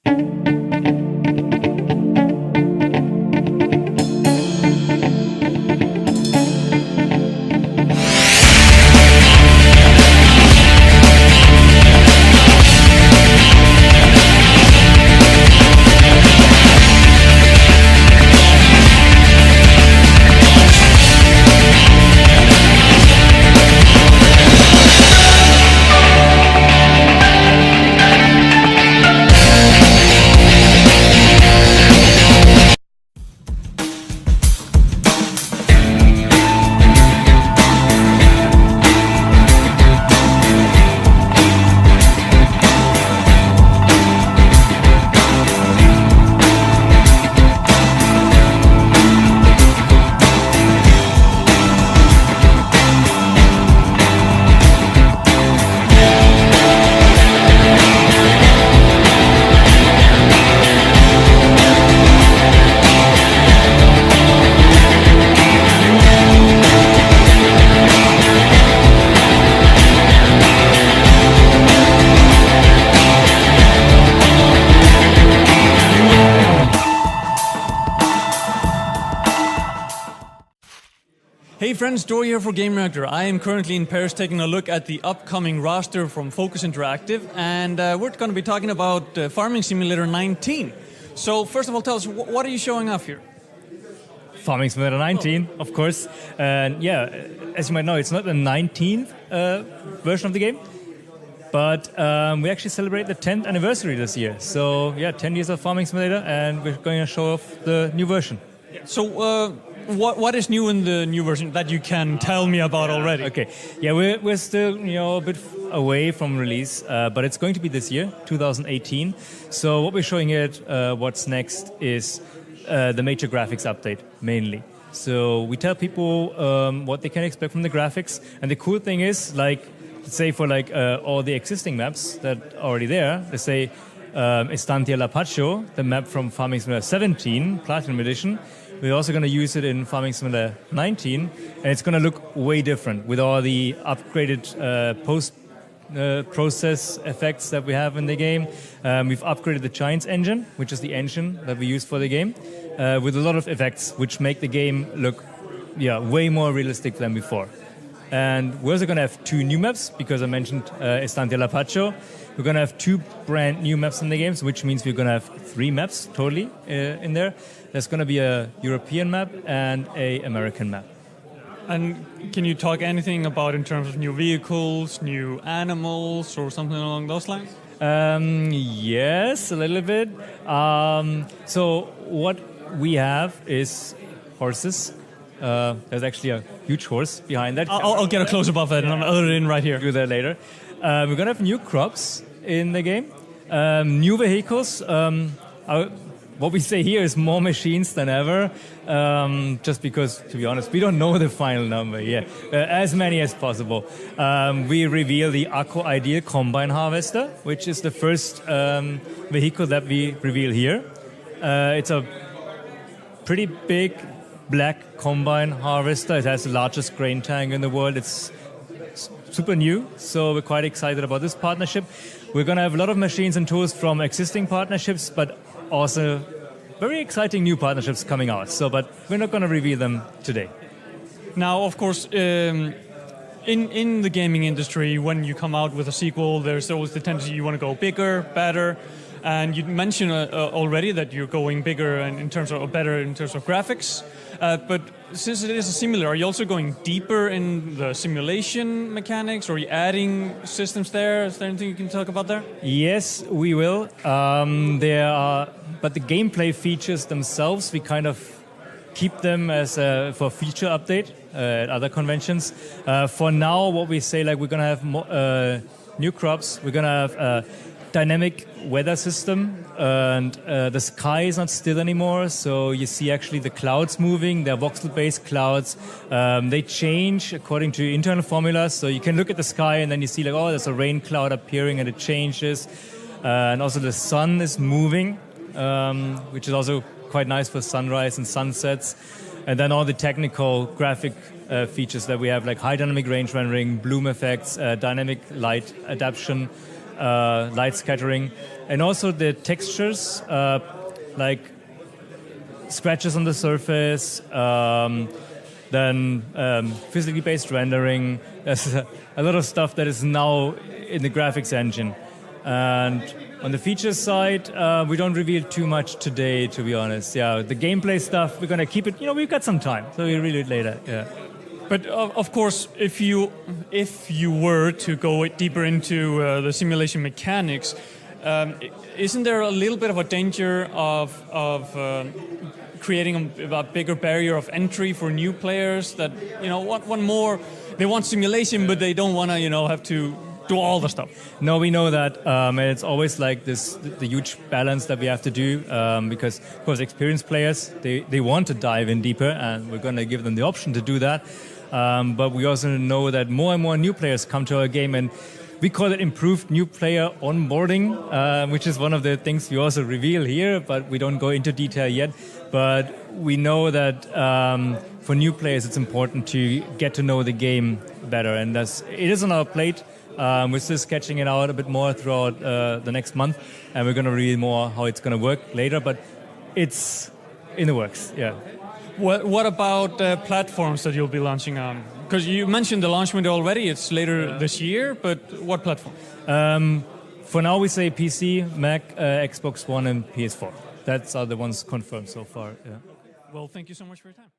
Hey friends, Dory here for Game Reactor. I am currently in Paris taking a look at the upcoming roster from Focus Interactive, and we're going to be talking about Farming Simulator 19. So first of all, tell us, what are you showing off here? Farming Simulator 19, of course. And yeah, as you might know, it's not the 19th version of the game, but we actually celebrate the 10th anniversary this year. So yeah, 10 years of Farming Simulator, and we're going to show off the new version. So what is new in the new version that you can tell me about already? Okay, yeah, we're still a bit away from release, but it's going to be this year, 2018. So what we're showing here, what's next, is the major graphics update mainly. So we tell people what they can expect from the graphics, and the cool thing is, like, let's say for all the existing maps that are already there, let's say Estancia La Pacho, the map from Farming Simulator 17 Platinum Edition. We're also going to use it in Farming Simulator 19, and it's going to look way different with all the upgraded post-process effects that we have in the game. We've upgraded the Giants engine, which is the engine that we use for the game, with a lot of effects which make the game look way more realistic than before. And we're also going to have 2 new maps, because I mentioned Estancia La Pacho. We're going to have 2 brand new maps in the game, which means we're going to have 3 maps totally in there. There's going to be a European map and an American map. And can you talk anything about in terms of new vehicles, new animals, or something along those lines? Yes, a little bit. So what we have is horses. There's actually a huge horse behind that. I'll get a close-up of it, and I'll edit it in right here. Do that later. We're going to have new crops in the game, new vehicles. What we say here is more machines than ever, just because, to be honest, we don't know the final number yet. As many as possible. We reveal the Akko Ideal Combine Harvester, which is the first vehicle that we reveal here. It's a pretty big black combine harvester. It has the largest grain tank in the world. It's super new, so we're quite excited about this partnership. We're going to have a lot of machines and tools from existing partnerships, but also very exciting new partnerships coming out. But we're not going to reveal them today. Now, of course, in the gaming industry, when you come out with a sequel, there's always the tendency you want to go bigger, better. And you mentioned already that you're going bigger and better in terms of graphics. But since it is a simulator, are you also going deeper in the simulation mechanics, or are you adding systems there? Is there anything you can talk about there? Yes, we will. But the gameplay features themselves, we kind of keep them as for feature update at other conventions. For now, what we say, we're going to have new crops. We're going to have a dynamic weather system, and the sky is not still anymore, so you see actually the clouds moving. They're voxel-based clouds. They change according to internal formulas, so you can look at the sky and then you see there's a rain cloud appearing and it changes. And also the sun is moving, which is also quite nice for sunrise and sunsets. And then all the technical graphic features that we have, like high dynamic range rendering, bloom effects, dynamic light adaptation, light scattering, and also the textures, like scratches on the surface, then physically based rendering. There's a lot of stuff that is now in the graphics engine. And on the features side, we don't reveal too much today, to be honest. Yeah, the gameplay stuff, we're going to keep it, we've got some time, so we'll reveal it later, yeah. But of course, if you were to go deeper into the simulation mechanics, isn't there a little bit of a danger of creating a bigger barrier of entry for new players that want more? They want simulation, but they don't want to have to do all the stuff. No, we know that, and it's always like this the huge balance that we have to do, because of course experienced players they want to dive in deeper, and we're going to give them the option to do that. But we also know that more and more new players come to our game, and we call it improved new player onboarding, which is one of the things we also reveal here, but we don't go into detail yet. But we know that for new players, it's important to get to know the game better, and it is on our plate. We're still sketching it out a bit more throughout the next month, and we're going to reveal more how it's going to work later, but it's in the works, yeah. What about platforms that you'll be launching on? Because you mentioned the launch window already, it's later this year, but what platform? For now, we say PC, Mac, Xbox One, and PS4. That's are the ones confirmed so far, yeah. Well, thank you so much for your time.